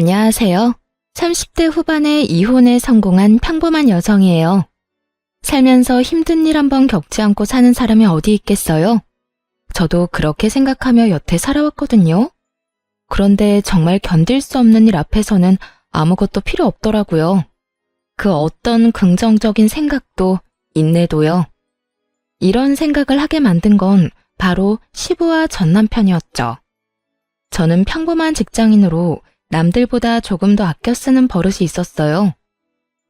안녕하세요. 30대 후반에 이혼에 성공한 평범한 여성이에요. 살면서 힘든 일 한번 겪지 않고 사는 사람이 어디 있겠어요? 저도 그렇게 생각하며 여태 살아왔거든요. 그런데 정말 견딜 수 없는 일 앞에서는 아무것도 필요 없더라고요. 그 어떤 긍정적인 생각도, 인내도요. 이런 생각을 하게 만든 건 바로 시부와 전 남편이었죠. 저는 평범한 직장인으로 남들보다 조금 더 아껴 쓰는 버릇이 있었어요.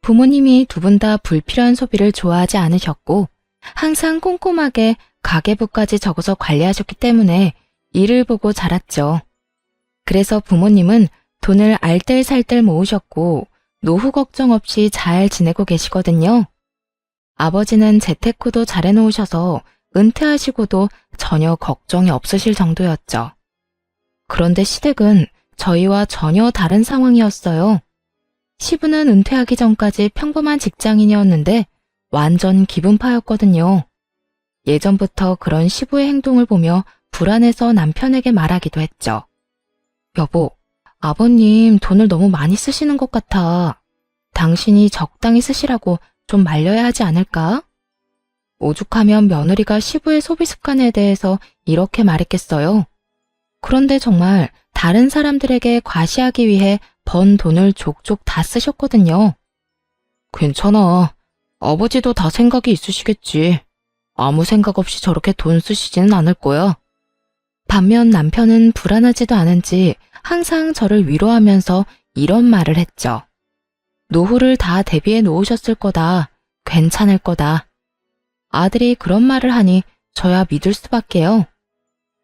부모님이 두 분 다 불필요한 소비를 좋아하지 않으셨고 항상 꼼꼼하게 가계부까지 적어서 관리하셨기 때문에 일을 보고 자랐죠. 그래서 부모님은 돈을 알뜰살뜰 모으셨고 노후 걱정 없이 잘 지내고 계시거든요. 아버지는 재테크도 잘 해놓으셔서 은퇴하시고도 전혀 걱정이 없으실 정도였죠. 그런데 시댁은 저희와 전혀 다른 상황이었어요. 시부는 은퇴하기 전까지 평범한 직장인이었는데 완전 기분파였거든요. 예전부터 그런 시부의 행동을 보며 불안해서 남편에게 말하기도 했죠. 여보, 아버님 돈을 너무 많이 쓰시는 것 같아. 당신이 적당히 쓰시라고 좀 말려야 하지 않을까? 오죽하면 며느리가 시부의 소비 습관에 대해서 이렇게 말했겠어요. 그런데 정말 다른 사람들에게 과시하기 위해 번 돈을 족족 다 쓰셨거든요. 괜찮아. 아버지도 다 생각이 있으시겠지. 아무 생각 없이 저렇게 돈 쓰시지는 않을 거야. 반면 남편은 불안하지도 않은지 항상 저를 위로하면서 이런 말을 했죠. 노후를 다 대비해 놓으셨을 거다. 괜찮을 거다. 아들이 그런 말을 하니 저야 믿을 수밖에요.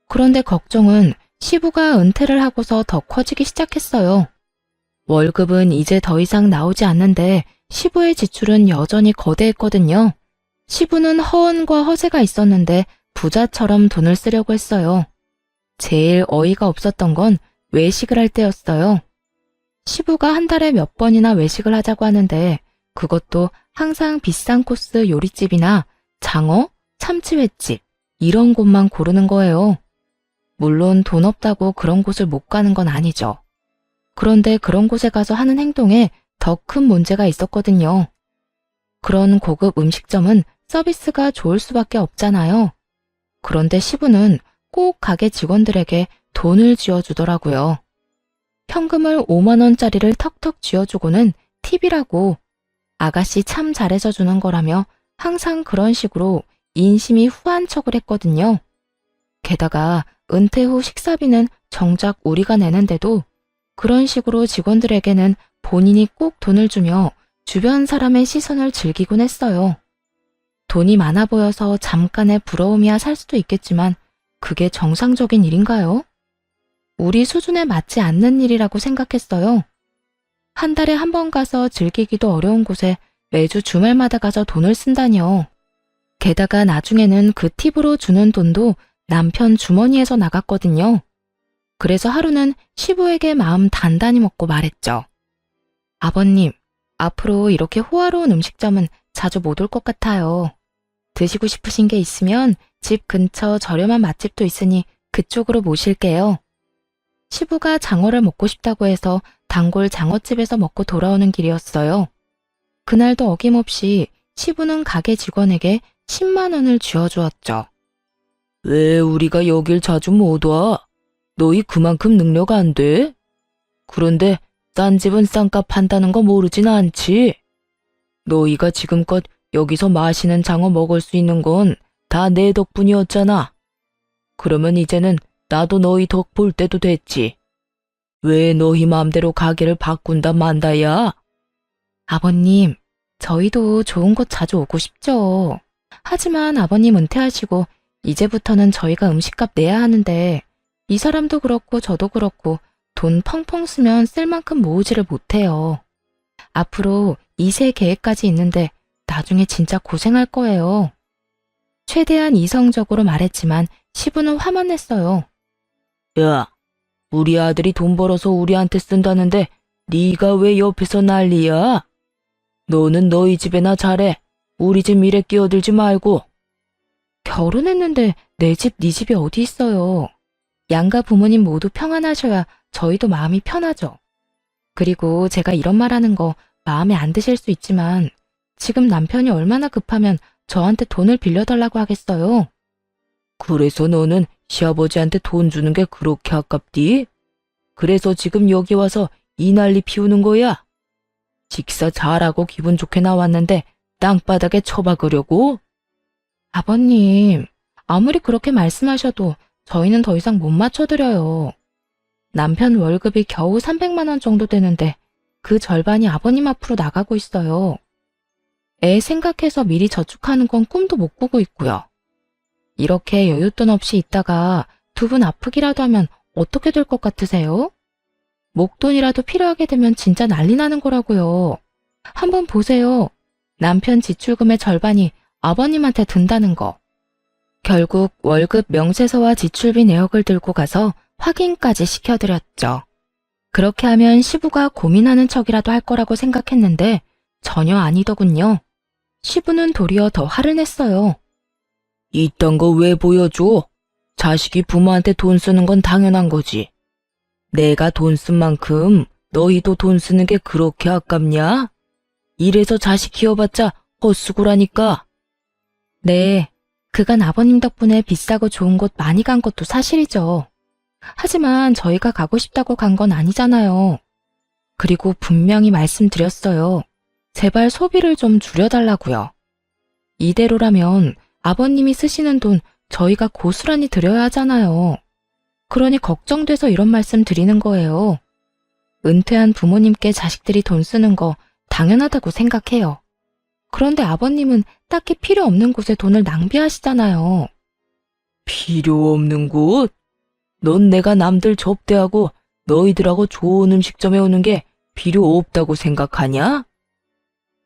그런데 걱정은 시부가 은퇴를 하고서 더 커지기 시작했어요. 월급은 이제 더 이상 나오지 않는데 시부의 지출은 여전히 거대했거든요. 시부는 허언과 허세가 있었는데 부자처럼 돈을 쓰려고 했어요. 제일 어이가 없었던 건 외식을 할 때였어요. 시부가 한 달에 몇 번이나 외식을 하자고 하는데 그것도 항상 비싼 코스 요리집이나 장어, 참치횟집 이런 곳만 고르는 거예요. 물론 돈 없다고 그런 곳을 못 가는 건 아니죠. 그런데 그런 곳에 가서 하는 행동에 더 큰 문제가 있었거든요. 그런 고급 음식점은 서비스가 좋을 수밖에 없잖아요. 그런데 시부는 꼭 가게 직원들에게 돈을 쥐어주더라고요. 현금을 5만 원짜리를 턱턱 쥐어주고는 팁이라고 아가씨 참 잘해서 주는 거라며 항상 그런 식으로 인심이 후한 척을 했거든요. 게다가 은퇴 후 식사비는 정작 우리가 내는데도 그런 식으로 직원들에게는 본인이 꼭 돈을 주며 주변 사람의 시선을 즐기곤 했어요. 돈이 많아 보여서 잠깐의 부러움이야 살 수도 있겠지만 그게 정상적인 일인가요? 우리 수준에 맞지 않는 일이라고 생각했어요. 한 달에 한 번 가서 즐기기도 어려운 곳에 매주 주말마다 가서 돈을 쓴다니요. 게다가 나중에는 그 팁으로 주는 돈도 남편 주머니에서 나갔거든요. 그래서 하루는 시부에게 마음 단단히 먹고 말했죠. 아버님, 앞으로 이렇게 호화로운 음식점은 자주 못 올 것 같아요. 드시고 싶으신 게 있으면 집 근처 저렴한 맛집도 있으니 그쪽으로 모실게요. 시부가 장어를 먹고 싶다고 해서 단골 장어집에서 먹고 돌아오는 길이었어요. 그날도 어김없이 시부는 가게 직원에게 10만 원을 쥐어주었죠. 왜 우리가 여길 자주 못 와? 너희 그만큼 능력 안 돼? 그런데 싼 집은 싼값 한다는 거 모르진 않지? 너희가 지금껏 여기서 맛있는 장어 먹을 수 있는 건 다 내 덕분이었잖아. 그러면 이제는 나도 너희 덕 볼 때도 됐지. 왜 너희 마음대로 가게를 바꾼다 만다야? 아버님, 저희도 좋은 곳 자주 오고 싶죠. 하지만 아버님 은퇴하시고 이제부터는 저희가 음식값 내야 하는데 이 사람도 그렇고 저도 그렇고 돈 펑펑 쓰면 쓸 만큼 모으지를 못해요. 앞으로 2세 계획까지 있는데 나중에 진짜 고생할 거예요. 최대한 이성적으로 말했지만 시부는 화만 냈어요. 야, 우리 아들이 돈 벌어서 우리한테 쓴다는데 네가 왜 옆에서 난리야? 너는 너희 집에나 잘해. 우리 집 일에 끼어들지 말고. 결혼했는데 내 집, 네 집이 어디 있어요. 양가 부모님 모두 평안하셔야 저희도 마음이 편하죠. 그리고 제가 이런 말 하는 거 마음에 안 드실 수 있지만 지금 남편이 얼마나 급하면 저한테 돈을 빌려달라고 하겠어요. 그래서 너는 시아버지한테 돈 주는 게 그렇게 아깝디? 그래서 지금 여기 와서 이 난리 피우는 거야? 식사 잘하고 기분 좋게 나왔는데 땅바닥에 처박으려고? 아버님, 아무리 그렇게 말씀하셔도 저희는 더 이상 못 맞춰드려요. 남편 월급이 겨우 300만 원 정도 되는데 그 절반이 아버님 앞으로 나가고 있어요. 애 생각해서 미리 저축하는 건 꿈도 못 꾸고 있고요. 이렇게 여윳돈 없이 있다가 두 분 아프기라도 하면 어떻게 될 것 같으세요? 목돈이라도 필요하게 되면 진짜 난리 나는 거라고요. 한번 보세요. 남편 지출금의 절반이 아버님한테 든다는 거. 결국 월급 명세서와 지출비 내역을 들고 가서 확인까지 시켜드렸죠. 그렇게 하면 시부가 고민하는 척이라도 할 거라고 생각했는데 전혀 아니더군요. 시부는 도리어 더 화를 냈어요. 이딴 거 왜 보여줘? 자식이 부모한테 돈 쓰는 건 당연한 거지. 내가 돈 쓴 만큼 너희도 돈 쓰는 게 그렇게 아깝냐? 이래서 자식 키워봤자 헛수고라니까. 네, 그간 아버님 덕분에 비싸고 좋은 곳 많이 간 것도 사실이죠. 하지만 저희가 가고 싶다고 간 건 아니잖아요. 그리고 분명히 말씀드렸어요. 제발 소비를 좀 줄여달라고요. 이대로라면 아버님이 쓰시는 돈 저희가 고스란히 드려야 하잖아요. 그러니 걱정돼서 이런 말씀 드리는 거예요. 은퇴한 부모님께 자식들이 돈 쓰는 거 당연하다고 생각해요. 그런데 아버님은 딱히 필요 없는 곳에 돈을 낭비하시잖아요. 필요 없는 곳? 넌 내가 남들 접대하고 너희들하고 좋은 음식점에 오는 게 필요 없다고 생각하냐?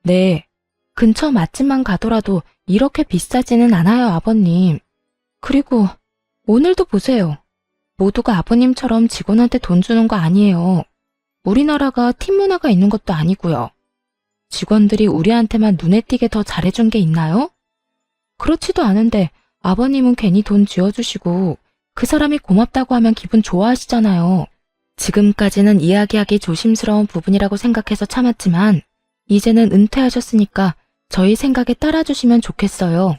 네, 근처 맛집만 가더라도 이렇게 비싸지는 않아요, 아버님. 그리고 오늘도 보세요. 모두가 아버님처럼 직원한테 돈 주는 거 아니에요. 우리나라가 팀 문화가 있는 것도 아니고요. 직원들이 우리한테만 눈에 띄게 더 잘해준 게 있나요? 그렇지도 않은데 아버님은 괜히 돈 쥐어주시고 그 사람이 고맙다고 하면 기분 좋아하시잖아요. 지금까지는 이야기하기 조심스러운 부분이라고 생각해서 참았지만 이제는 은퇴하셨으니까 저희 생각에 따라주시면 좋겠어요.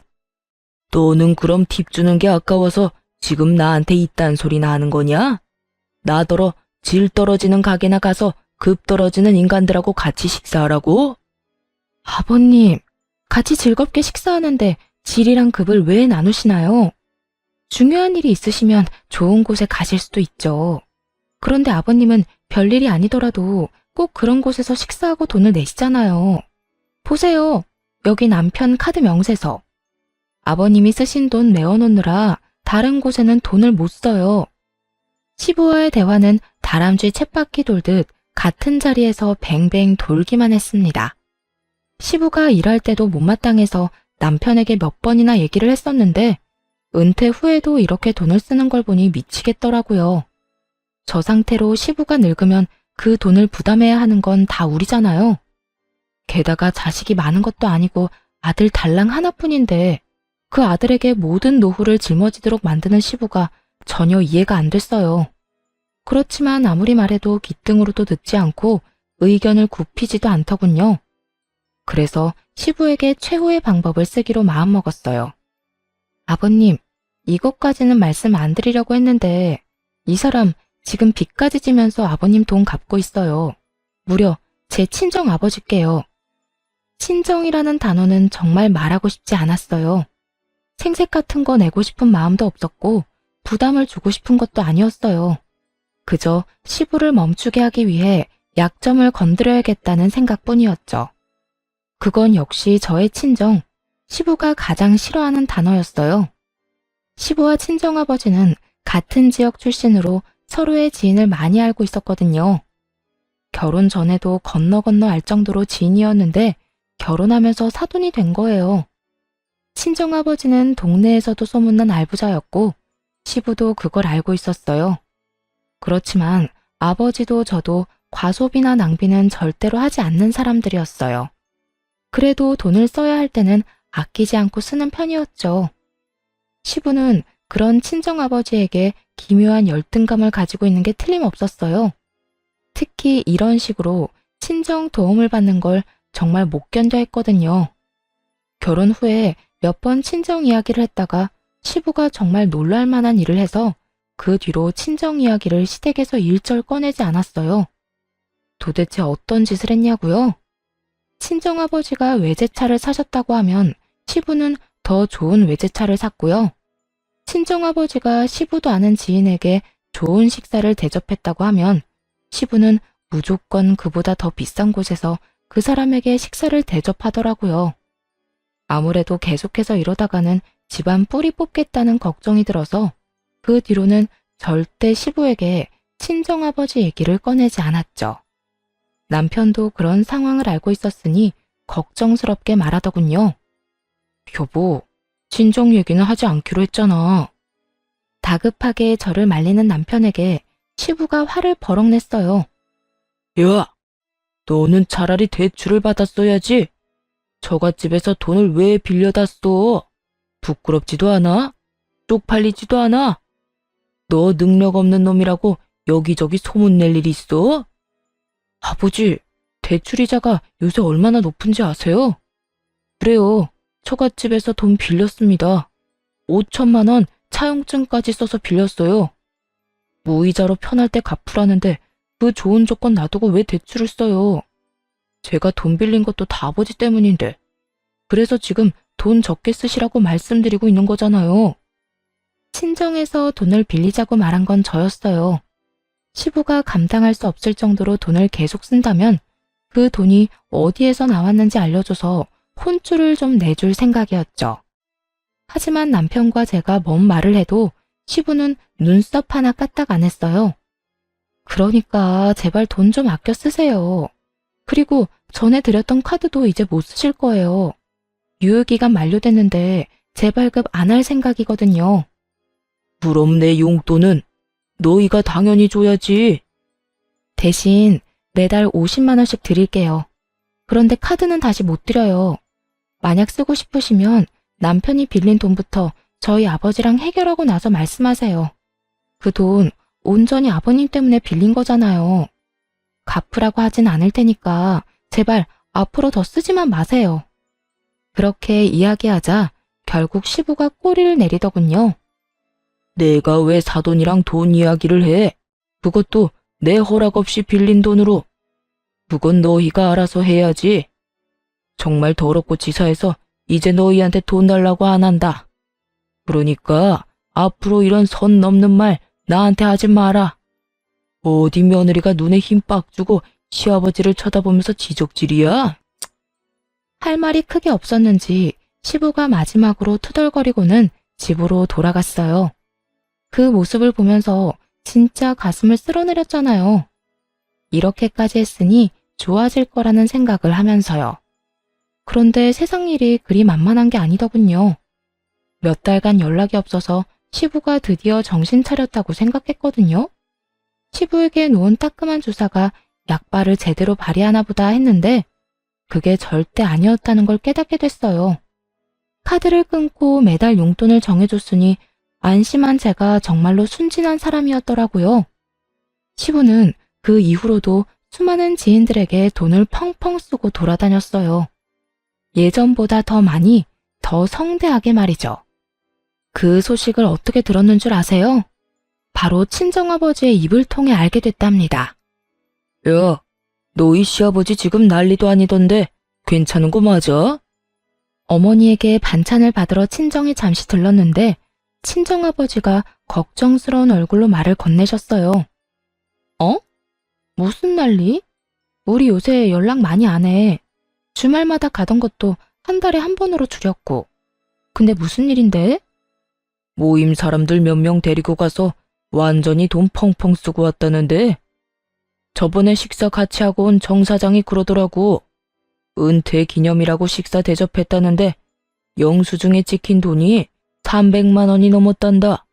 너는 그럼 팁 주는 게 아까워서 지금 나한테 이딴 소리나 하는 거냐? 나더러 질 떨어지는 가게나 가서 급 떨어지는 인간들하고 같이 식사하라고? 아버님, 같이 즐겁게 식사하는데 질이랑 급을 왜 나누시나요? 중요한 일이 있으시면 좋은 곳에 가실 수도 있죠. 그런데 아버님은 별일이 아니더라도 꼭 그런 곳에서 식사하고 돈을 내시잖아요. 보세요. 여기 남편 카드 명세서. 아버님이 쓰신 돈 메워놓느라 다른 곳에는 돈을 못 써요. 시부와의 대화는 다람쥐 쳇바퀴 돌듯 같은 자리에서 뱅뱅 돌기만 했습니다. 시부가 일할 때도 못마땅해서 남편에게 몇 번이나 얘기를 했었는데 은퇴 후에도 이렇게 돈을 쓰는 걸 보니 미치겠더라고요. 저 상태로 시부가 늙으면 그 돈을 부담해야 하는 건 다 우리잖아요. 게다가 자식이 많은 것도 아니고 아들 달랑 하나뿐인데 그 아들에게 모든 노후를 짊어지도록 만드는 시부가 전혀 이해가 안 됐어요. 그렇지만 아무리 말해도 기등으로도 듣지 않고 의견을 굽히지도 않더군요. 그래서 시부에게 최후의 방법을 쓰기로 마음먹었어요. 아버님, 이것까지는 말씀 안 드리려고 했는데 이 사람 지금 빚까지 지면서 아버님 돈 갚고 있어요. 무려 제 친정 아버지께요. 친정이라는 단어는 정말 말하고 싶지 않았어요. 생색 같은 거 내고 싶은 마음도 없었고 부담을 주고 싶은 것도 아니었어요. 그저 시부를 멈추게 하기 위해 약점을 건드려야겠다는 생각뿐이었죠. 그건 역시 저의 친정, 시부가 가장 싫어하는 단어였어요. 시부와 친정아버지는 같은 지역 출신으로 서로의 지인을 많이 알고 있었거든요. 결혼 전에도 건너 알 정도로 지인이었는데 결혼하면서 사돈이 된 거예요. 친정아버지는 동네에서도 소문난 알부자였고 시부도 그걸 알고 있었어요. 그렇지만 아버지도 저도 과소비나 낭비는 절대로 하지 않는 사람들이었어요. 그래도 돈을 써야 할 때는 아끼지 않고 쓰는 편이었죠. 시부는 그런 친정아버지에게 기묘한 열등감을 가지고 있는 게 틀림없었어요. 특히 이런 식으로 친정 도움을 받는 걸 정말 못 견뎌 했거든요. 결혼 후에 몇 번 친정 이야기를 했다가 시부가 정말 놀랄 만한 일을 해서 그 뒤로 친정 이야기를 시댁에서 일절 꺼내지 않았어요. 도대체 어떤 짓을 했냐고요? 친정아버지가 외제차를 사셨다고 하면 시부는 더 좋은 외제차를 샀고요. 친정아버지가 시부도 아는 지인에게 좋은 식사를 대접했다고 하면 시부는 무조건 그보다 더 비싼 곳에서 그 사람에게 식사를 대접하더라고요. 아무래도 계속해서 이러다가는 집안 뿌리 뽑겠다는 걱정이 들어서 그 뒤로는 절대 시부에게 친정아버지 얘기를 꺼내지 않았죠. 남편도 그런 상황을 알고 있었으니 걱정스럽게 말하더군요. 여보, 친정 얘기는 하지 않기로 했잖아. 다급하게 저를 말리는 남편에게 시부가 화를 버럭 냈어요. 야, 너는 차라리 대출을 받았어야지. 처갓집에서 돈을 왜 빌려다 써? 부끄럽지도 않아? 쪽팔리지도 않아? 너 능력 없는 놈이라고 여기저기 소문낼 일이 있어? 아버지, 대출이자가 요새 얼마나 높은지 아세요? 그래요. 처갓집에서 돈 빌렸습니다. 5천만 원 차용증까지 써서 빌렸어요. 무이자로 편할 때 갚으라는데 그 좋은 조건 놔두고 왜 대출을 써요? 제가 돈 빌린 것도 다 아버지 때문인데. 그래서 지금 돈 적게 쓰시라고 말씀드리고 있는 거잖아요. 친정에서 돈을 빌리자고 말한 건 저였어요. 시부가 감당할 수 없을 정도로 돈을 계속 쓴다면 그 돈이 어디에서 나왔는지 알려줘서 혼쭐을 좀 내줄 생각이었죠. 하지만 남편과 제가 뭔 말을 해도 시부는 눈썹 하나 까딱 안 했어요. 그러니까 제발 돈 좀 아껴 쓰세요. 그리고 전에 드렸던 카드도 이제 못 쓰실 거예요. 유효기간 만료됐는데 재발급 안 할 생각이거든요. 그럼 내 용돈은 너희가 당연히 줘야지. 대신 매달 50만 원씩 드릴게요. 그런데 카드는 다시 못 드려요. 만약 쓰고 싶으시면 남편이 빌린 돈부터 저희 아버지랑 해결하고 나서 말씀하세요. 그 돈 온전히 아버님 때문에 빌린 거잖아요. 갚으라고 하진 않을 테니까 제발 앞으로 더 쓰지만 마세요. 그렇게 이야기하자 결국 시부가 꼬리를 내리더군요. 내가 왜 사돈이랑 돈 이야기를 해? 그것도 내 허락 없이 빌린 돈으로. 그건 너희가 알아서 해야지. 정말 더럽고 치사해서 이제 너희한테 돈 달라고 안 한다. 그러니까 앞으로 이런 선 넘는 말 나한테 하지 마라. 어디 며느리가 눈에 힘 빡 주고 시아버지를 쳐다보면서 지적질이야? 할 말이 크게 없었는지 시부가 마지막으로 투덜거리고는 집으로 돌아갔어요. 그 모습을 보면서 진짜 가슴을 쓸어내렸잖아요. 이렇게까지 했으니 좋아질 거라는 생각을 하면서요. 그런데 세상 일이 그리 만만한 게 아니더군요. 몇 달간 연락이 없어서 시부가 드디어 정신 차렸다고 생각했거든요. 시부에게 놓은 따끔한 주사가 약발을 제대로 발휘하나 보다 했는데 그게 절대 아니었다는 걸 깨닫게 됐어요. 카드를 끊고 매달 용돈을 정해줬으니 안심한 제가 정말로 순진한 사람이었더라고요. 시부는 그 이후로도 수많은 지인들에게 돈을 펑펑 쓰고 돌아다녔어요. 예전보다 더 많이, 더 성대하게 말이죠. 그 소식을 어떻게 들었는 줄 아세요? 바로 친정아버지의 입을 통해 알게 됐답니다. 야, 너희 시아버지 지금 난리도 아니던데 괜찮은 거 맞아? 어머니에게 반찬을 받으러 친정에 잠시 들렀는데 친정아버지가 걱정스러운 얼굴로 말을 건네셨어요. 어? 무슨 난리? 우리 요새 연락 많이 안 해. 주말마다 가던 것도 한 달에 한 번으로 줄였고. 근데 무슨 일인데? 모임 사람들 몇 명 데리고 가서 완전히 돈 펑펑 쓰고 왔다는데 저번에 식사 같이 하고 온 정 사장이 그러더라고. 은퇴 기념이라고 식사 대접했다는데 영수증에 찍힌 돈이 300만 원이 넘었단다.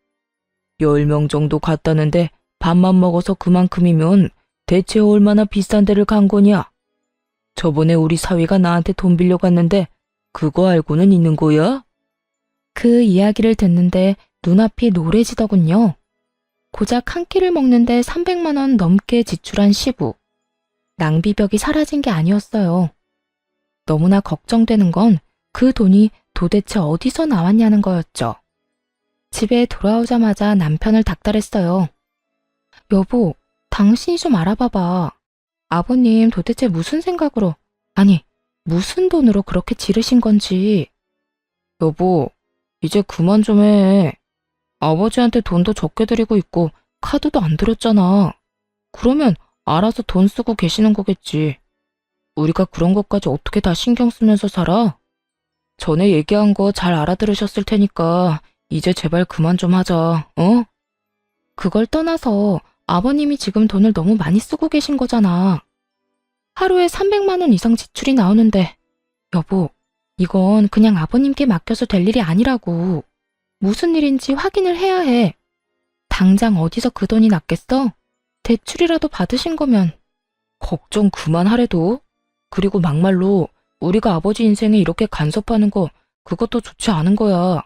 10명 정도 갔다는데 밥만 먹어서 그만큼이면 대체 얼마나 비싼 데를 간 거냐? 저번에 우리 사위가 나한테 돈 빌려갔는데 그거 알고는 있는 거야? 그 이야기를 듣는데 눈앞이 노래지더군요. 고작 한 끼를 먹는데 300만 원 넘게 지출한 시부. 낭비벽이 사라진 게 아니었어요. 너무나 걱정되는 건 그 돈이 도대체 어디서 나왔냐는 거였죠. 집에 돌아오자마자 남편을 닥달했어요. 여보, 당신이 좀 알아봐봐. 아버님 도대체 무슨 생각으로, 아니, 무슨 돈으로 그렇게 지르신 건지. 여보, 이제 그만 좀 해. 아버지한테 돈도 적게 드리고 있고 카드도 안 드렸잖아. 그러면 알아서 돈 쓰고 계시는 거겠지. 우리가 그런 것까지 어떻게 다 신경 쓰면서 살아? 전에 얘기한 거 잘 알아들으셨을 테니까 이제 제발 그만 좀 하자, 어? 그걸 떠나서 아버님이 지금 돈을 너무 많이 쓰고 계신 거잖아. 하루에 300만 원 이상 지출이 나오는데, 여보, 이건 그냥 아버님께 맡겨서 될 일이 아니라고. 무슨 일인지 확인을 해야 해. 당장 어디서 그 돈이 났겠어? 대출이라도 받으신 거면. 걱정 그만하래도. 그리고 막말로 우리가 아버지 인생에 이렇게 간섭하는 거 그것도 좋지 않은 거야.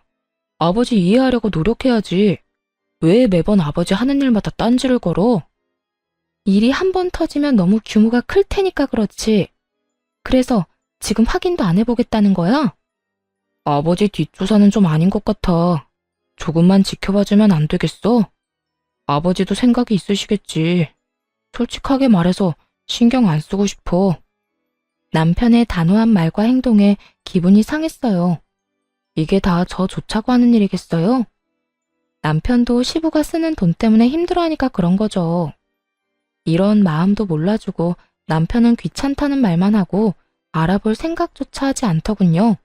아버지 이해하려고 노력해야지. 왜 매번 아버지 하는 일마다 딴지를 걸어? 일이 한 번 터지면 너무 규모가 클 테니까 그렇지. 그래서 지금 확인도 안 해보겠다는 거야? 아버지 뒷조사는 좀 아닌 것 같아. 조금만 지켜봐주면 안 되겠어? 아버지도 생각이 있으시겠지. 솔직하게 말해서 신경 안 쓰고 싶어. 남편의 단호한 말과 행동에 기분이 상했어요. 이게 다 저 좋자고 하는 일이겠어요? 남편도 시부가 쓰는 돈 때문에 힘들어하니까 그런 거죠. 이런 마음도 몰라주고 남편은 귀찮다는 말만 하고 알아볼 생각조차 하지 않더군요.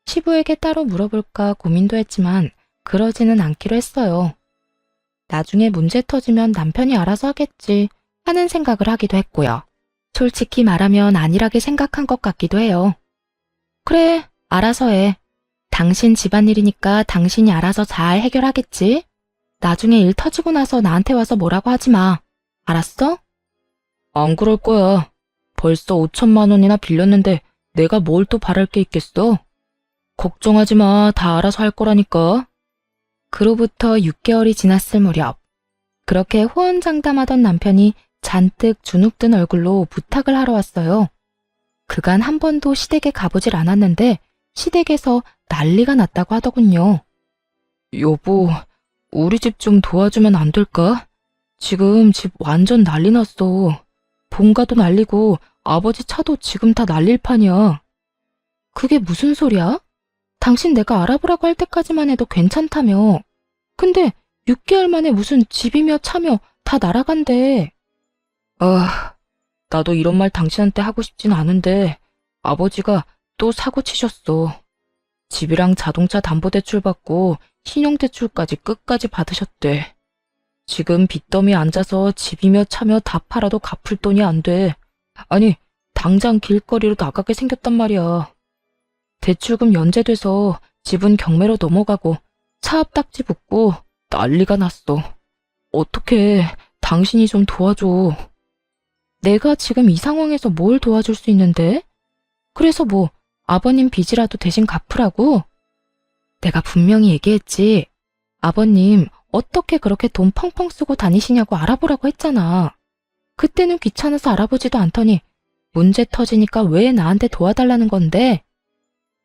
시부에게 따로 물어볼까 고민도 했지만 그러지는 않기로 했어요. 나중에 문제 터지면 남편이 알아서 하겠지 하는 생각을 하기도 했고요. 솔직히 말하면 안일하게 생각한 것 같기도 해요. 그래, 알아서 해. 당신 집안일이니까 당신이 알아서 잘 해결하겠지? 나중에 일 터지고 나서 나한테 와서 뭐라고 하지 마. 알았어? 안 그럴 거야. 벌써 5천만 원이나 빌렸는데 내가 뭘 또 바랄 게 있겠어? 걱정하지 마. 다 알아서 할 거라니까. 그로부터 6개월이 지났을 무렵, 그렇게 호언장담하던 남편이 잔뜩 주눅든 얼굴로 부탁을 하러 왔어요. 그간 한 번도 시댁에 가보질 않았는데 시댁에서 난리가 났다고 하더군요. 여보, 우리 집 좀 도와주면 안 될까? 지금 집 완전 난리 났어. 본가도 난리고 아버지 차도 지금 다 난릴 판이야. 그게 무슨 소리야? 당신 내가 알아보라고 할 때까지만 해도 괜찮다며. 근데 6개월 만에 무슨 집이며 차며 다 날아간대. 아, 나도 이런 말 당신한테 하고 싶진 않은데 아버지가 또 사고 치셨어. 집이랑 자동차 담보대출 받고 신용대출까지 끝까지 받으셨대. 지금 빚더미에 앉아서 집이며 차며 다 팔아도 갚을 돈이 안 돼. 아니, 당장 길거리로 나가게 생겼단 말이야. 대출금 연체돼서 집은 경매로 넘어가고 차 앞딱지 붙고 난리가 났어. 어떡해, 당신이 좀 도와줘. 내가 지금 이 상황에서 뭘 도와줄 수 있는데? 그래서 뭐 아버님 빚이라도 대신 갚으라고? 내가 분명히 얘기했지. 아버님 어떻게 그렇게 돈 펑펑 쓰고 다니시냐고 알아보라고 했잖아. 그때는 귀찮아서 알아보지도 않더니 문제 터지니까 왜 나한테 도와달라는 건데?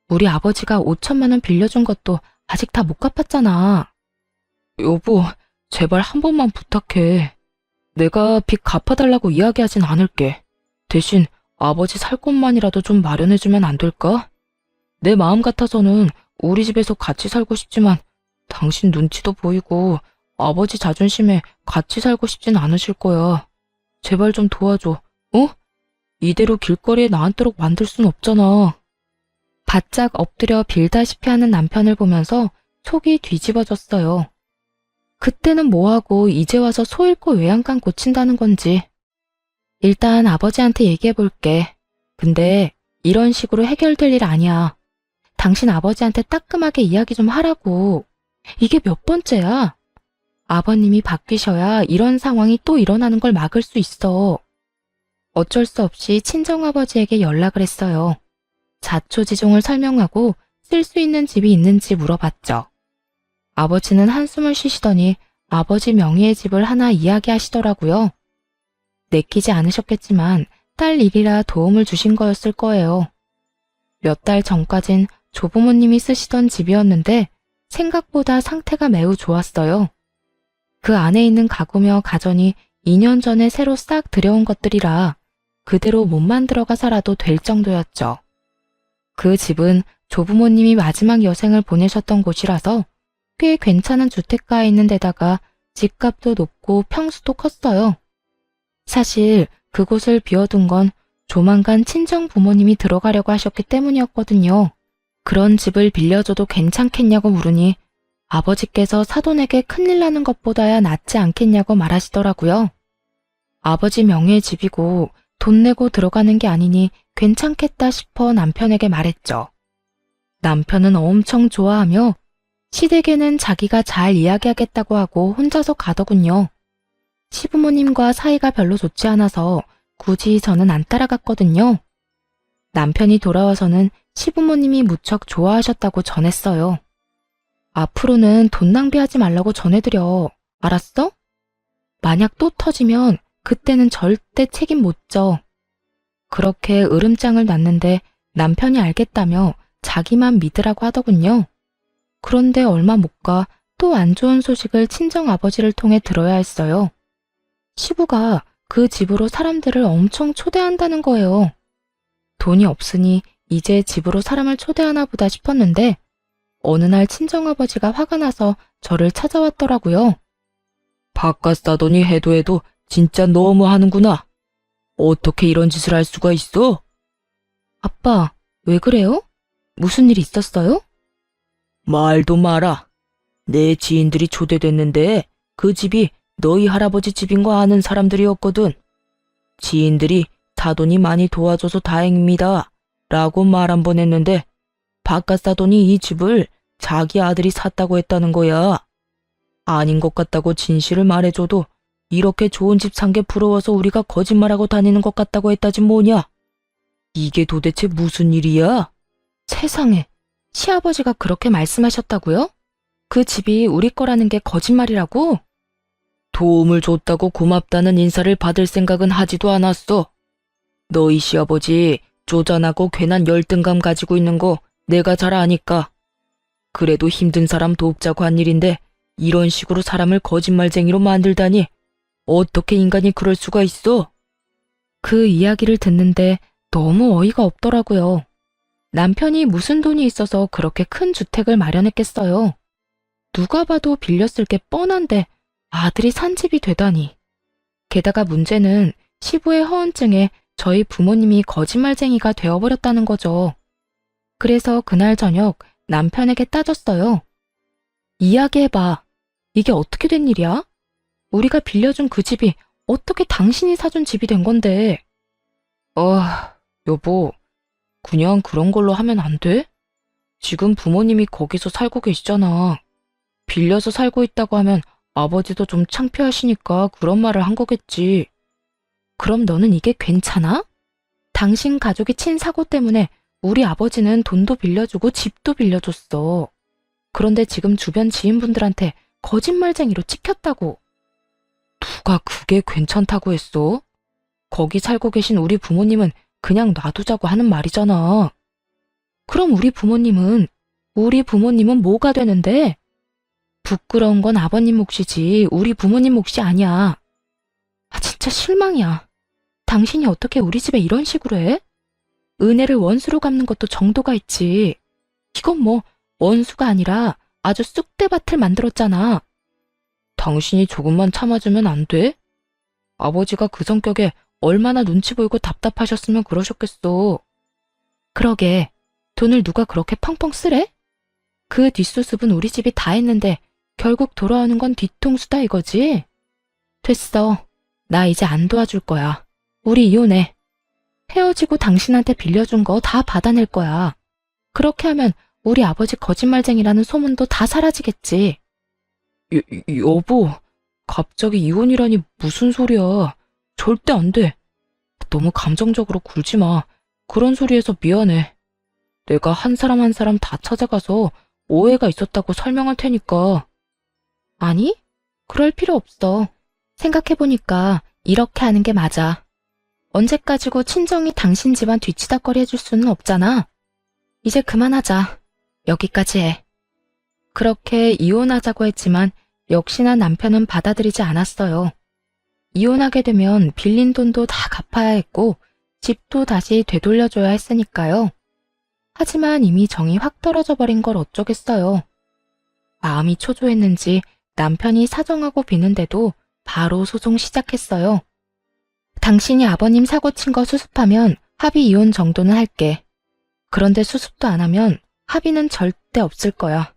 우리 아버지가 5천만 원 빌려준 것도 아직 다 못 갚았잖아. 여보, 제발 한 번만 부탁해. 내가 빚 갚아달라고 이야기하진 않을게. 대신 아버지 살 곳만이라도 좀 마련해주면 안 될까? 내 마음 같아서는 우리 집에서 같이 살고 싶지만 당신 눈치도 보이고 아버지 자존심에 같이 살고 싶진 않으실 거야. 제발 좀 도와줘, 어? 이대로 길거리에 나앉도록 만들 순 없잖아. 바짝 엎드려 빌다시피 하는 남편을 보면서 속이 뒤집어졌어요. 그때는 뭐하고 이제 와서 소 잃고 외양간 고친다는 건지. 일단 아버지한테 얘기해볼게. 근데 이런 식으로 해결될 일 아니야. 당신 아버지한테 따끔하게 이야기 좀 하라고. 이게 몇 번째야? 아버님이 바뀌셔야 이런 상황이 또 일어나는 걸 막을 수 있어. 어쩔 수 없이 친정아버지에게 연락을 했어요. 자초지종을 설명하고 쓸 수 있는 집이 있는지 물어봤죠. 아버지는 한숨을 쉬시더니 아버지 명의의 집을 하나 이야기하시더라고요. 내키지 않으셨겠지만 딸 일이라 도움을 주신 거였을 거예요. 몇 달 전까진 조부모님이 쓰시던 집이었는데 생각보다 상태가 매우 좋았어요. 그 안에 있는 가구며 가전이 2년 전에 새로 싹 들여온 것들이라 그대로 몸만 들어가 살아도 될 정도였죠. 그 집은 조부모님이 마지막 여생을 보내셨던 곳이라서 꽤 괜찮은 주택가에 있는 데다가 집값도 높고 평수도 컸어요. 사실 그곳을 비워둔 건 조만간 친정 부모님이 들어가려고 하셨기 때문이었거든요. 그런 집을 빌려줘도 괜찮겠냐고 물으니 아버지께서 사돈에게 큰일 나는 것보다야 낫지 않겠냐고 말하시더라고요. 아버지 명의의 집이고 돈 내고 들어가는 게 아니니 괜찮겠다 싶어 남편에게 말했죠. 남편은 엄청 좋아하며 시댁에는 자기가 잘 이야기하겠다고 하고 혼자서 가더군요. 시부모님과 사이가 별로 좋지 않아서 굳이 저는 안 따라갔거든요. 남편이 돌아와서는 시부모님이 무척 좋아하셨다고 전했어요. 앞으로는 돈 낭비하지 말라고 전해드려. 알았어? 만약 또 터지면 그때는 절대 책임 못 져. 그렇게 으름장을 놨는데 남편이 알겠다며 자기만 믿으라고 하더군요. 그런데 얼마 못 가 또 안 좋은 소식을 친정 아버지를 통해 들어야 했어요. 시부가 그 집으로 사람들을 엄청 초대한다는 거예요. 돈이 없으니 이제 집으로 사람을 초대하나 보다 싶었는데 어느 날 친정아버지가 화가 나서 저를 찾아왔더라고요. 바깥 사돈이 해도 진짜 너무 하는구나. 어떻게 이런 짓을 할 수가 있어? 아빠, 왜 그래요? 무슨 일 있었어요? 말도 마라. 내 지인들이 초대됐는데 그 집이 너희 할아버지 집인 거 아는 사람들이었거든. 지인들이 사돈이 많이 도와줘서 다행입니다. 라고 말 한 번 했는데 바깥 사돈이 이 집을 자기 아들이 샀다고 했다는 거야. 아닌 것 같다고 진실을 말해줘도 이렇게 좋은 집 산 게 부러워서 우리가 거짓말하고 다니는 것 같다고 했다지 뭐냐. 이게 도대체 무슨 일이야? 세상에, 시아버지가 그렇게 말씀하셨다고요? 그 집이 우리 거라는 게 거짓말이라고? 도움을 줬다고 고맙다는 인사를 받을 생각은 하지도 않았어. 너희 시아버지 쪼잔하고 괜한 열등감 가지고 있는 거 내가 잘 아니까. 그래도 힘든 사람 돕자고 한 일인데 이런 식으로 사람을 거짓말쟁이로 만들다니 어떻게 인간이 그럴 수가 있어? 그 이야기를 듣는데 너무 어이가 없더라고요. 남편이 무슨 돈이 있어서 그렇게 큰 주택을 마련했겠어요. 누가 봐도 빌렸을 게 뻔한데 아들이 산 집이 되다니. 게다가 문제는 시부의 허언증에 저희 부모님이 거짓말쟁이가 되어버렸다는 거죠. 그래서 그날 저녁 남편에게 따졌어요. 이야기해봐. 이게 어떻게 된 일이야? 우리가 빌려준 그 집이 어떻게 당신이 사준 집이 된 건데. 여보, 그냥 그런 걸로 하면 안 돼? 지금 부모님이 거기서 살고 계시잖아. 빌려서 살고 있다고 하면 아버지도 좀 창피하시니까 그런 말을 한 거겠지. 그럼 너는 이게 괜찮아? 당신 가족이 친 사고 때문에 우리 아버지는 돈도 빌려주고 집도 빌려줬어. 그런데 지금 주변 지인분들한테 거짓말쟁이로 찍혔다고. 누가 그게 괜찮다고 했어? 거기 살고 계신 우리 부모님은 그냥 놔두자고 하는 말이잖아. 그럼 우리 부모님은 뭐가 되는데? 부끄러운 건 아버님 몫이지 우리 부모님 몫이 아니야. 진짜 실망이야. 당신이 어떻게 우리 집에 이런 식으로 해? 은혜를 원수로 갚는 것도 정도가 있지. 이건 뭐 원수가 아니라 아주 쑥대밭을 만들었잖아. 당신이 조금만 참아주면 안 돼? 아버지가 그 성격에 얼마나 눈치 보이고 답답하셨으면 그러셨겠어. 그러게, 돈을 누가 그렇게 펑펑 쓰래? 그 뒷수습은 우리 집이 다 했는데 결국 돌아오는 건 뒤통수다 이거지? 됐어. 나 이제 안 도와줄 거야. 우리 이혼해. 헤어지고 당신한테 빌려준 거 다 받아낼 거야. 그렇게 하면 우리 아버지 거짓말쟁이라는 소문도 다 사라지겠지. 여보, 갑자기 이혼이라니 무슨 소리야. 절대 안 돼. 너무 감정적으로 굴지 마. 그런 소리해서 미안해. 내가 한 사람 한 사람 다 찾아가서 오해가 있었다고 설명할 테니까. 아니, 그럴 필요 없어. 생각해보니까 이렇게 하는 게 맞아. 언제까지고 친정이 당신 집안 뒤치다꺼리 해줄 수는 없잖아. 이제 그만하자. 여기까지 해. 그렇게 이혼하자고 했지만 역시나 남편은 받아들이지 않았어요. 이혼하게 되면 빌린 돈도 다 갚아야 했고 집도 다시 되돌려줘야 했으니까요. 하지만 이미 정이 확 떨어져 버린 걸 어쩌겠어요. 마음이 초조했는지 남편이 사정하고 비는데도 바로 소송 시작했어요. 당신이 아버님 사고 친 거 수습하면 합의 이혼 정도는 할게. 그런데 수습도 안 하면 합의는 절대 없을 거야.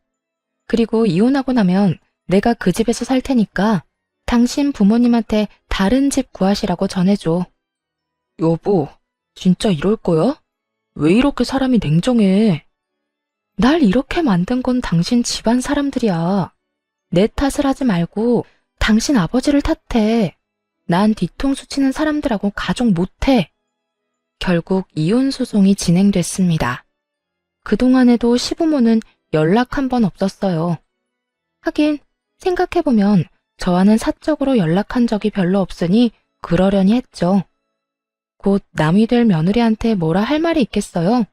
그리고 이혼하고 나면 내가 그 집에서 살 테니까 당신 부모님한테 다른 집 구하시라고 전해줘. 여보, 진짜 이럴 거야? 왜 이렇게 사람이 냉정해? 날 이렇게 만든 건 당신 집안 사람들이야. 내 탓을 하지 말고 당신 아버지를 탓해. 난 뒤통수 치는 사람들하고 가족 못해. 결국 이혼 소송이 진행됐습니다. 그동안에도 시부모는 연락 한 번 없었어요. 하긴 생각해보면 저와는 사적으로 연락한 적이 별로 없으니 그러려니 했죠. 곧 남이 될 며느리한테 뭐라 할 말이 있겠어요?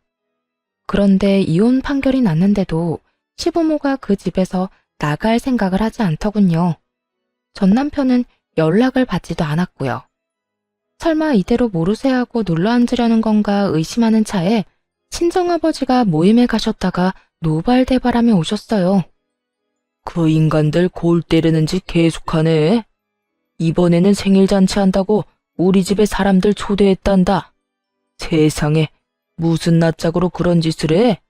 그런데 이혼 판결이 났는데도 시부모가 그 집에서 나갈 생각을 하지 않더군요. 전 남편은 연락을 받지도 않았고요. 설마 이대로 모르쇠 하고 눌러앉으려는 건가 의심하는 차에 친정아버지가 모임에 가셨다가 노발대바람에 오셨어요. 그 인간들 골 때리는 짓 계속하네. 이번에는 생일잔치 한다고 우리 집에 사람들 초대했단다. 세상에 무슨 낯짝으로 그런 짓을 해?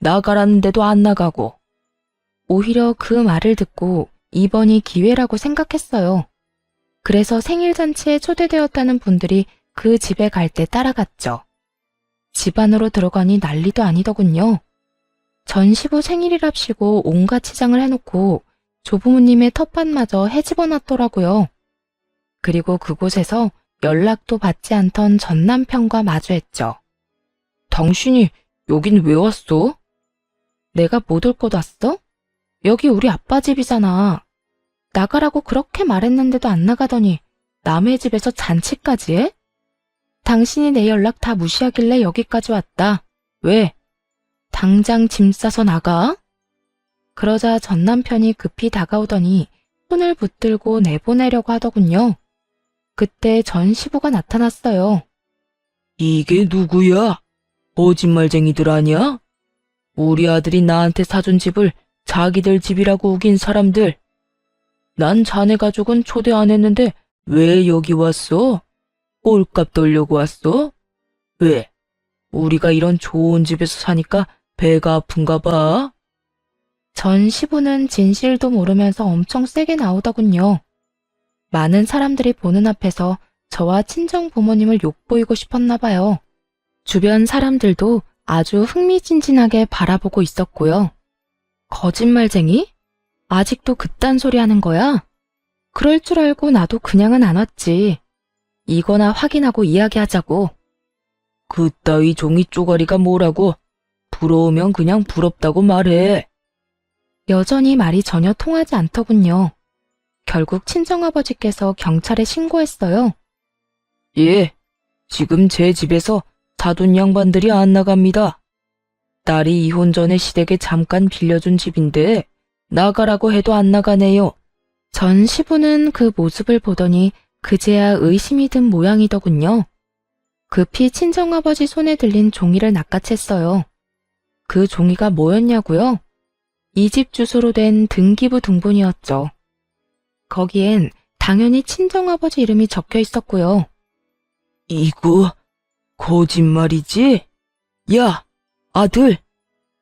나가라는데도 안 나가고. 오히려 그 말을 듣고 이번이 기회라고 생각했어요. 그래서 생일잔치에 초대되었다는 분들이 그 집에 갈 때 따라갔죠. 집 안으로 들어가니 난리도 아니더군요. 전 시부 생일이랍시고 온갖 치장을 해놓고 조부모님의 텃밭마저 헤집어놨더라고요. 그리고 그곳에서 연락도 받지 않던 전 남편과 마주했죠. 당신이 여긴 왜 왔어? 내가 못 올 것 왔어? 여기 우리 아빠 집이잖아. 나가라고 그렇게 말했는데도 안 나가더니 남의 집에서 잔치까지 해? 당신이 내 연락 다 무시하길래 여기까지 왔다. 왜? 당장 짐 싸서 나가? 그러자 전 남편이 급히 다가오더니 손을 붙들고 내보내려고 하더군요. 그때 전 시부가 나타났어요. 이게 누구야? 거짓말쟁이들 아니야? 우리 아들이 나한테 사준 집을 자기들 집이라고 우긴 사람들. 난 자네 가족은 초대 안 했는데 왜 여기 왔어? 꼴값 돌려고 왔어? 왜? 우리가 이런 좋은 집에서 사니까 배가 아픈가 봐? 전 시부는 진실도 모르면서 엄청 세게 나오더군요. 많은 사람들이 보는 앞에서 저와 친정 부모님을 욕보이고 싶었나 봐요. 주변 사람들도 아주 흥미진진하게 바라보고 있었고요. 거짓말쟁이? 아직도 그딴 소리 하는 거야? 그럴 줄 알고 나도 그냥은 안 왔지. 이거나 확인하고 이야기하자고. 그따위 종이 쪼가리가 뭐라고? 부러우면 그냥 부럽다고 말해. 여전히 말이 전혀 통하지 않더군요. 결국 친정아버지께서 경찰에 신고했어요. 예, 지금 제 집에서 사돈 양반들이 안 나갑니다. 딸이 이혼 전에 시댁에 잠깐 빌려준 집인데 나가라고 해도 안 나가네요. 전 시부는 그 모습을 보더니 그제야 의심이 든 모양이더군요. 급히 친정아버지 손에 들린 종이를 낚아챘어요. 그 종이가 뭐였냐고요? 이 집 주소로 된 등기부 등본이었죠. 거기엔 당연히 친정아버지 이름이 적혀 있었고요. 이거 거짓말이지? 야, 아들,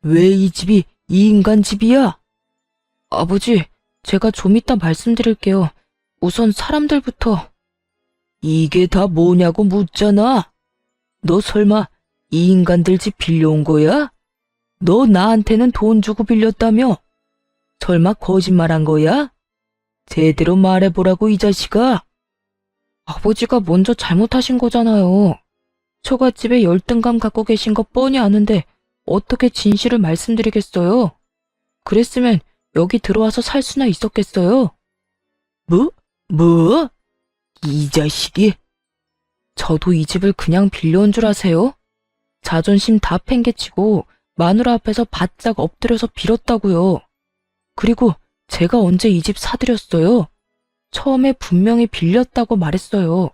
왜 이 집이 이 인간 집이야? 아버지, 제가 좀 이따 말씀드릴게요. 우선 사람들부터. 이게 다 뭐냐고 묻잖아. 너 설마 이 인간들 집 빌려온 거야? 너 나한테는 돈 주고 빌렸다며? 설마 거짓말한 거야? 제대로 말해보라고 이 자식아. 아버지가 먼저 잘못하신 거잖아요. 처갓집에 열등감 갖고 계신 거 뻔히 아는데 어떻게 진실을 말씀드리겠어요? 그랬으면 여기 들어와서 살 수나 있었겠어요? 뭐? 뭐? 이 자식이? 저도 이 집을 그냥 빌려온 줄 아세요? 자존심 다 팽개치고 마누라 앞에서 바짝 엎드려서 빌었다고요. 그리고 제가 언제 이 집 사드렸어요? 처음에 분명히 빌렸다고 말했어요.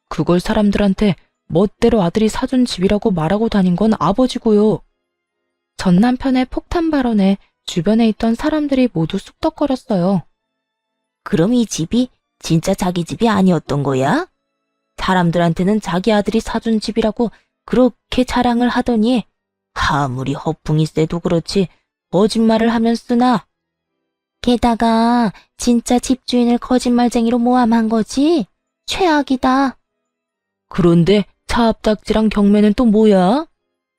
그걸 사람들한테 멋대로 아들이 사준 집이라고 말하고 다닌 건 아버지고요. 전 남편의 폭탄 발언에 주변에 있던 사람들이 모두 쑥덕거렸어요. 그럼 이 집이 진짜 자기 집이 아니었던 거야? 사람들한테는 자기 아들이 사준 집이라고 그렇게 자랑을 하더니 아무리 허풍이 세도 그렇지 거짓말을 하면 쓰나? 게다가 진짜 집주인을 거짓말쟁이로 모함한 거지? 최악이다. 그런데 차압딱지랑 경매는 또 뭐야?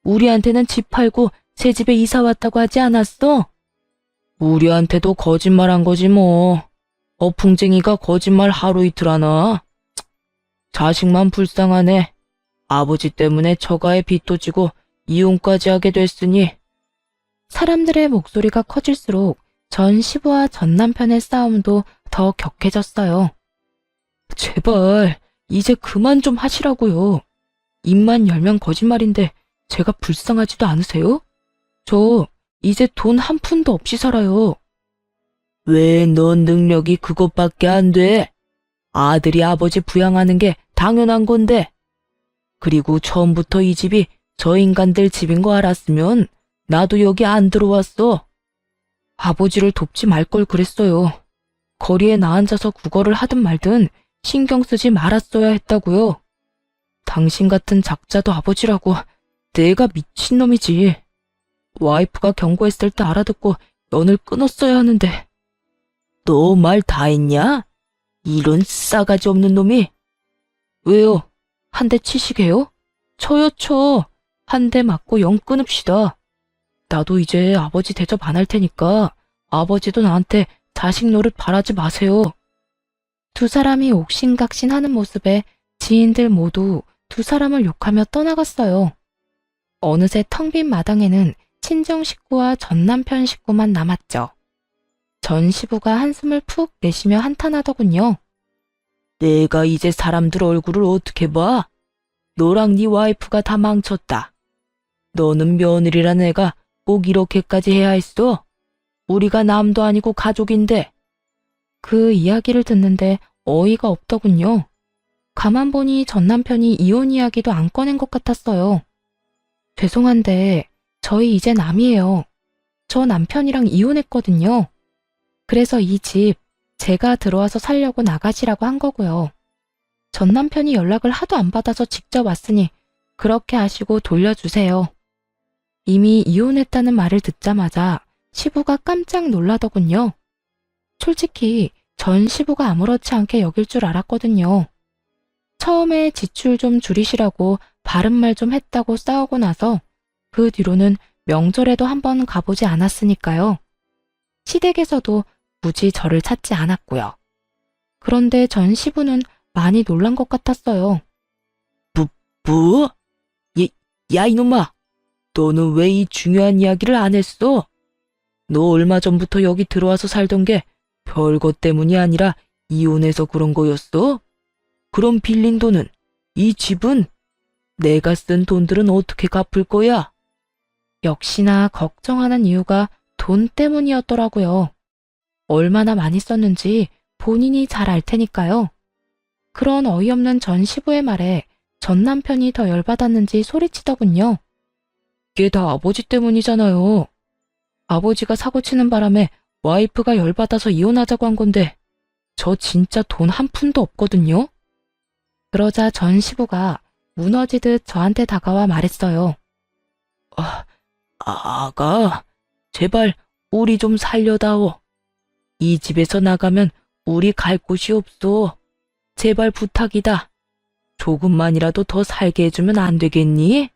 우리한테는 집 팔고 새 집에 이사 왔다고 하지 않았어? 우리한테도 거짓말한 거지 뭐. 어풍쟁이가 거짓말 하루 이틀 하나? 자식만 불쌍하네. 아버지 때문에 처가에 빚도 지고 이혼까지 하게 됐으니. 사람들의 목소리가 커질수록 전 시부와 전 남편의 싸움도 더 격해졌어요. 제발 이제 그만 좀 하시라고요. 입만 열면 거짓말인데 제가 불쌍하지도 않으세요? 저 이제 돈 한 푼도 없이 살아요. 왜 넌 능력이 그것밖에 안 돼? 아들이 아버지 부양하는 게 당연한 건데. 그리고 처음부터 이 집이 저 인간들 집인 거 알았으면 나도 여기 안 들어왔어. 아버지를 돕지 말 걸 그랬어요. 거리에 나앉아서 구걸을 하든 말든 신경 쓰지 말았어야 했다고요. 당신 같은 작자도 아버지라고. 내가 미친놈이지. 와이프가 경고했을 때 알아듣고 연을 끊었어야 하는데. 너 말 다 했냐? 이런 싸가지 없는 놈이. 왜요? 한 대 치시게요? 쳐요 쳐. 한 대 맞고 영 끊읍시다. 나도 이제 아버지 대접 안 할 테니까 아버지도 나한테 자식 노릇 바라지 마세요. 두 사람이 옥신각신하는 모습에 지인들 모두 두 사람을 욕하며 떠나갔어요. 어느새 텅 빈 마당에는 친정 식구와 전 남편 식구만 남았죠. 전 시부가 한숨을 푹 내쉬며 한탄하더군요. 내가 이제 사람들 얼굴을 어떻게 봐? 너랑 네 와이프가 다 망쳤다. 너는 며느리란 애가 꼭 이렇게까지 해야 했어? 우리가 남도 아니고 가족인데. 그 이야기를 듣는데 어이가 없더군요. 가만 보니 전 남편이 이혼 이야기도 안 꺼낸 것 같았어요. 죄송한데 저희 이제 남이에요. 저 남편이랑 이혼했거든요. 그래서 이 집 제가 들어와서 살려고 나가시라고 한 거고요. 전 남편이 연락을 하도 안 받아서 직접 왔으니 그렇게 하시고 돌려주세요. 이미 이혼했다는 말을 듣자마자 시부가 깜짝 놀라더군요. 솔직히 전 시부가 아무렇지 않게 여길 줄 알았거든요. 처음에 지출 좀 줄이시라고 바른말 좀 했다고 싸우고 나서 그 뒤로는 명절에도 한번 가보지 않았으니까요. 시댁에서도 굳이 저를 찾지 않았고요. 그런데 전 시부는 많이 놀란 것 같았어요. 뭐? 야 이놈아! 너는 왜 이 중요한 이야기를 안 했어? 너 얼마 전부터 여기 들어와서 살던 게 별것 때문이 아니라 이혼해서 그런 거였어? 그럼 빌린 돈은, 이 집은, 내가 쓴 돈들은 어떻게 갚을 거야? 역시나 걱정하는 이유가 돈 때문이었더라고요. 얼마나 많이 썼는지 본인이 잘 알 테니까요. 그런 어이없는 전 시부의 말에 전 남편이 더 열받았는지 소리치더군요. 이게 다 아버지 때문이잖아요. 아버지가 사고치는 바람에 와이프가 열받아서 이혼하자고 한 건데 저 진짜 돈 한 푼도 없거든요. 그러자 전 시부가 무너지듯 저한테 다가와 말했어요. 아가, 제발 우리 좀 살려다오. 이 집에서 나가면 우리 갈 곳이 없어. 제발 부탁이다. 조금만이라도 더 살게 해주면 안 되겠니?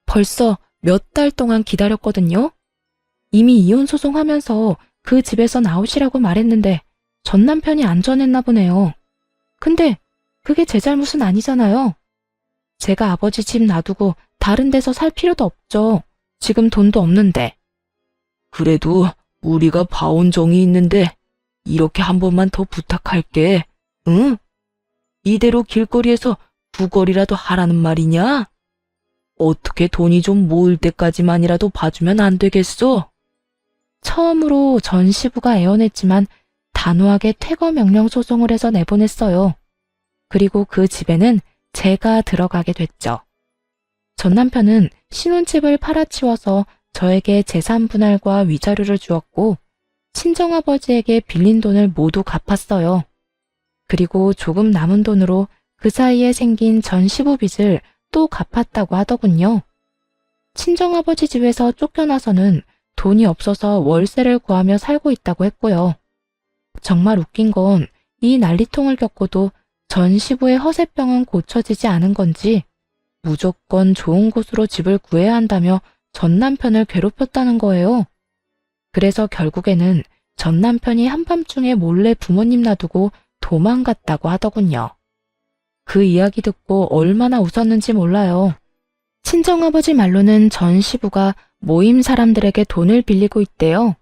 벌써 몇 달 동안 기다렸거든요. 이미 이혼 소송하면서 그 집에서 나오시라고 말했는데 전 남편이 안 전했나 보네요. 근데 그게 제 잘못은 아니잖아요. 제가 아버지 집 놔두고 다른 데서 살 필요도 없죠. 지금 돈도 없는데. 그래도 우리가 봐온 정이 있는데 이렇게 한 번만 더 부탁할게. 응? 이대로 길거리에서 구걸이라도 하라는 말이냐? 어떻게 돈이 좀 모일 때까지만이라도 봐주면 안 되겠어? 처음으로 전 시부가 애원했지만 단호하게 퇴거 명령 소송을 해서 내보냈어요. 그리고 그 집에는 제가 들어가게 됐죠. 전 남편은 신혼집을 팔아치워서 저에게 재산 분할과 위자료를 주었고 친정아버지에게 빌린 돈을 모두 갚았어요. 그리고 조금 남은 돈으로 그 사이에 생긴 전 시부 빚을 또 갚았다고 하더군요. 친정아버지 집에서 쫓겨나서는 돈이 없어서 월세를 구하며 살고 있다고 했고요. 정말 웃긴 건 이 난리통을 겪고도 전 시부의 허세병은 고쳐지지 않은 건지 무조건 좋은 곳으로 집을 구해야 한다며 전 남편을 괴롭혔다는 거예요. 그래서 결국에는 전 남편이 한밤중에 몰래 부모님 놔두고 도망갔다고 하더군요. 그 이야기 듣고 얼마나 웃었는지 몰라요. 친정아버지 말로는 전 시부가 모임 사람들에게 돈을 빌리고 있대요.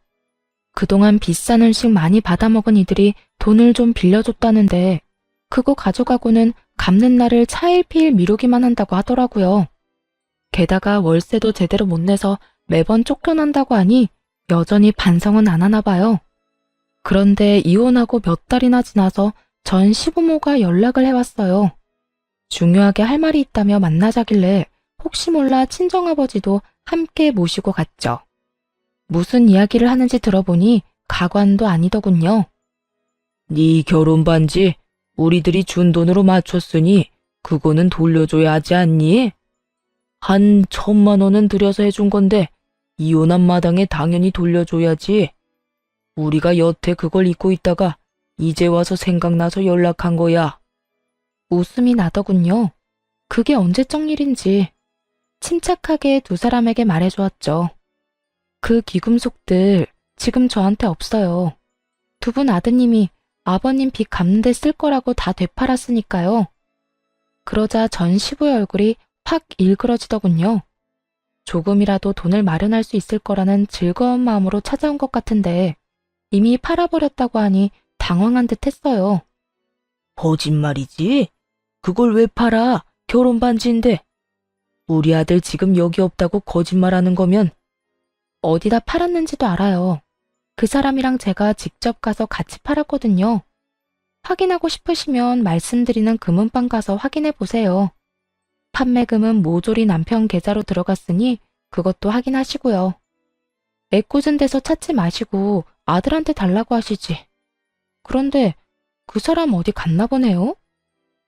그동안 비싼 음식 많이 받아먹은 이들이 돈을 좀 빌려줬다는데 그거 가져가고는 갚는 날을 차일피일 미루기만 한다고 하더라고요. 게다가 월세도 제대로 못 내서 매번 쫓겨난다고 하니 여전히 반성은 안 하나 봐요. 그런데 이혼하고 몇 달이나 지나서 전 시부모가 연락을 해왔어요. 중요하게 할 말이 있다며 만나자길래 혹시 몰라 친정아버지도 함께 모시고 갔죠. 무슨 이야기를 하는지 들어보니 가관도 아니더군요. 네 결혼 반지 우리들이 준 돈으로 맞췄으니 그거는 돌려줘야 하지 않니? 한 1,000만 원은 들여서 해준 건데 이혼한 마당에 당연히 돌려줘야지. 우리가 여태 그걸 잊고 있다가 이제 와서 생각나서 연락한 거야. 웃음이 나더군요. 그게 언제적 일인지 침착하게 두 사람에게 말해주었죠. 그 귀금속들 지금 저한테 없어요. 두 분 아드님이 아버님 빚 갚는 데 쓸 거라고 다 되팔았으니까요. 그러자 전 시부의 얼굴이 확 일그러지더군요. 조금이라도 돈을 마련할 수 있을 거라는 즐거운 마음으로 찾아온 것 같은데 이미 팔아버렸다고 하니 당황한 듯 했어요. 거짓말이지? 그걸 왜 팔아? 결혼 반지인데. 우리 아들 지금 여기 없다고 거짓말하는 거면 어디다 팔았는지도 알아요. 그 사람이랑 제가 직접 가서 같이 팔았거든요. 확인하고 싶으시면 말씀드리는 금은방 가서 확인해 보세요. 판매금은 모조리 남편 계좌로 들어갔으니 그것도 확인하시고요. 애꿎은 데서 찾지 마시고 아들한테 달라고 하시지. 그런데 그 사람 어디 갔나 보네요?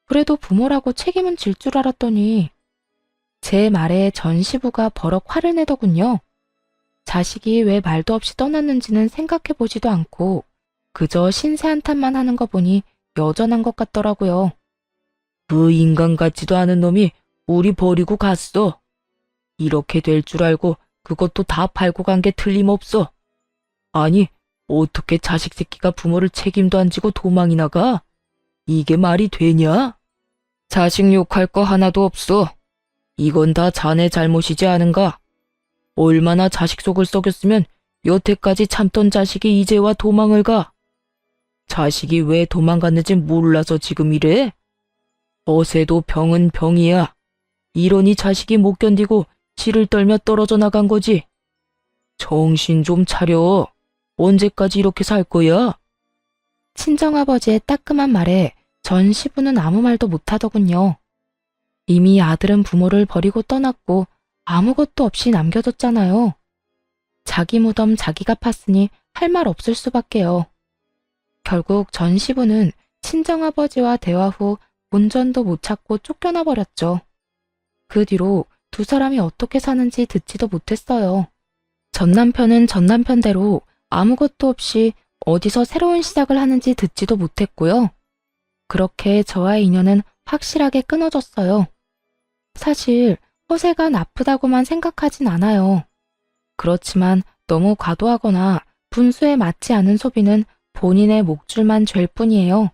그래도 부모라고 책임은 질 줄 알았더니 제 말에 전 시부가 버럭 화를 내더군요. 자식이 왜 말도 없이 떠났는지는 생각해 보지도 않고 그저 신세 한탄만 하는 거 보니 여전한 것 같더라고요. 그 인간 같지도 않은 놈이 우리 버리고 갔어. 이렇게 될 줄 알고 그것도 다 팔고 간 게 틀림없어. 아니, 어떻게 자식 새끼가 부모를 책임도 안 지고 도망이 나가? 이게 말이 되냐? 자식 욕할 거 하나도 없어. 이건 다 자네 잘못이지 않은가? 얼마나 자식 속을 썩였으면 여태까지 참던 자식이 이제 와 도망을 가? 자식이 왜 도망갔는지 몰라서 지금 이래? 어세도 병은 병이야. 이러니 자식이 못 견디고 치를 떨며 떨어져 나간 거지. 정신 좀 차려. 언제까지 이렇게 살 거야? 친정아버지의 따끔한 말에 전 시부는 아무 말도 못하더군요. 이미 아들은 부모를 버리고 떠났고 아무것도 없이 남겨뒀잖아요. 자기 무덤 자기가 팠으니 할 말 없을 수밖에요. 결국 전 시부는 친정아버지와 대화 후 본전도 못 찾고 쫓겨나 버렸죠. 그 뒤로 두 사람이 어떻게 사는지 듣지도 못했어요. 전 남편은 전 남편대로 아무것도 없이 어디서 새로운 시작을 하는지 듣지도 못했고요. 그렇게 저와의 인연은 확실하게 끊어졌어요. 사실 허세가 나쁘다고만 생각하진 않아요. 그렇지만 너무 과도하거나 분수에 맞지 않은 소비는 본인의 목줄만 죄일 뿐이에요.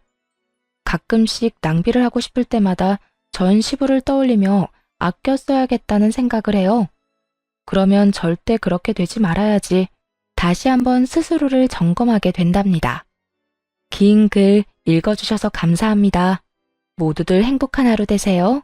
가끔씩 낭비를 하고 싶을 때마다 전 시부를 떠올리며 아껴 써야겠다는 생각을 해요. 그러면 절대 그렇게 되지 말아야지 다시 한번 스스로를 점검하게 된답니다. 긴 글 읽어주셔서 감사합니다. 모두들 행복한 하루 되세요.